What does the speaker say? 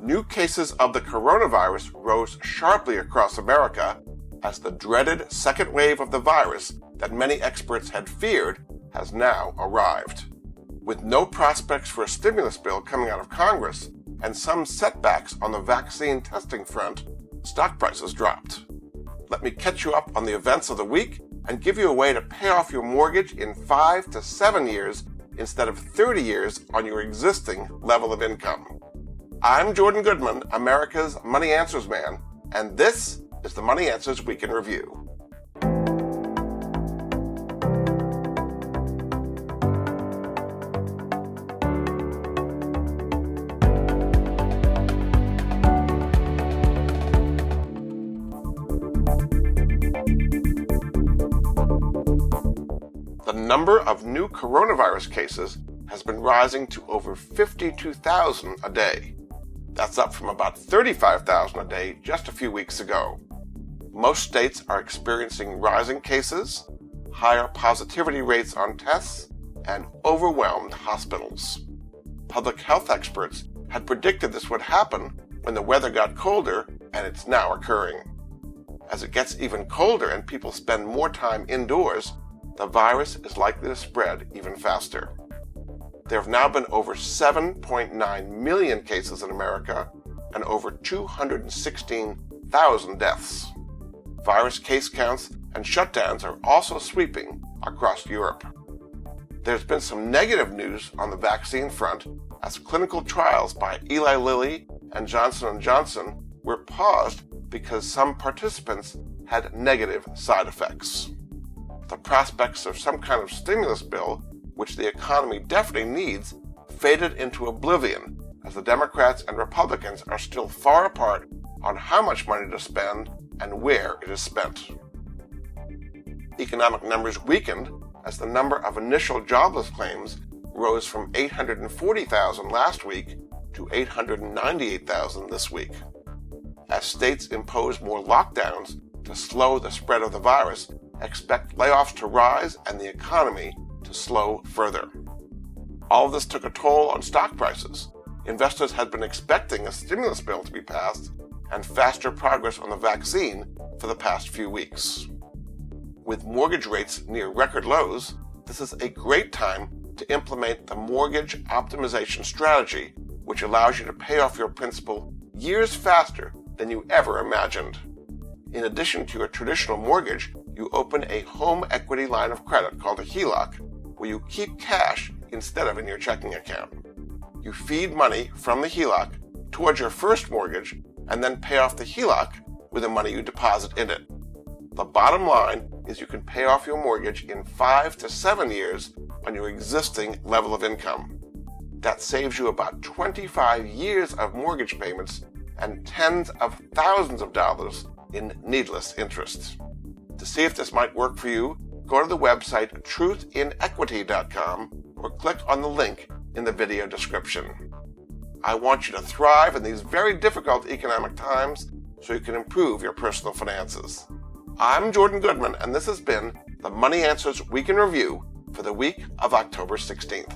New cases of the coronavirus rose sharply across America as the dreaded second wave of the virus that many experts had feared has now arrived. With no prospects for a stimulus bill coming out of Congress and some setbacks on the vaccine testing front, stock prices dropped. Let me catch you up on the events of the week and give you a way to pay off your mortgage in 5 to 7 years instead of 30 years on your existing level of income. I'm Jordan Goodman, America's Money Answers man, and this is the Money Answers Week in Review. The number of new coronavirus cases has been rising to over 52,000 a day. That's up from about 35,000 a day just a few weeks ago. Most states are experiencing rising cases, higher positivity rates on tests, and overwhelmed hospitals. Public health experts had predicted this would happen when the weather got colder, and it's now occurring. As it gets even colder and people spend more time indoors, the virus is likely to spread even faster. There have now been over 7.9 million cases in America and over 216,000 deaths. Virus case counts and shutdowns are also sweeping across Europe. There's been some negative news on the vaccine front as clinical trials by Eli Lilly and Johnson & Johnson were paused because some participants had negative side effects. The prospects of some kind of stimulus bill, which the economy definitely needs, faded into oblivion as the Democrats and Republicans are still far apart on how much money to spend and where it is spent. Economic numbers weakened as the number of initial jobless claims rose from 840,000 last week to 898,000 this week. As states impose more lockdowns to slow the spread of the virus, expect layoffs to rise and the economy to slow further. All of this took a toll on stock prices. Investors had been expecting a stimulus bill to be passed and faster progress on the vaccine for the past few weeks. With mortgage rates near record lows, this is a great time to implement the mortgage optimization strategy, which allows you to pay off your principal years faster than you ever imagined. In addition to your traditional mortgage, you open a home equity line of credit called a HELOC, where you keep cash instead of in your checking account. You feed money from the HELOC towards your first mortgage and then pay off the HELOC with the money you deposit in it. The bottom line is you can pay off your mortgage in 5 to 7 years on your existing level of income. That saves you about 25 years of mortgage payments and tens of thousands of dollars in needless interest. To see if this might work for you, go to the website truthinequity.com or click on the link in the video description. I want you to thrive in these very difficult economic times so you can improve your personal finances. I'm Jordan Goodman, and this has been the Money Answers Week in Review for the week of October 16th.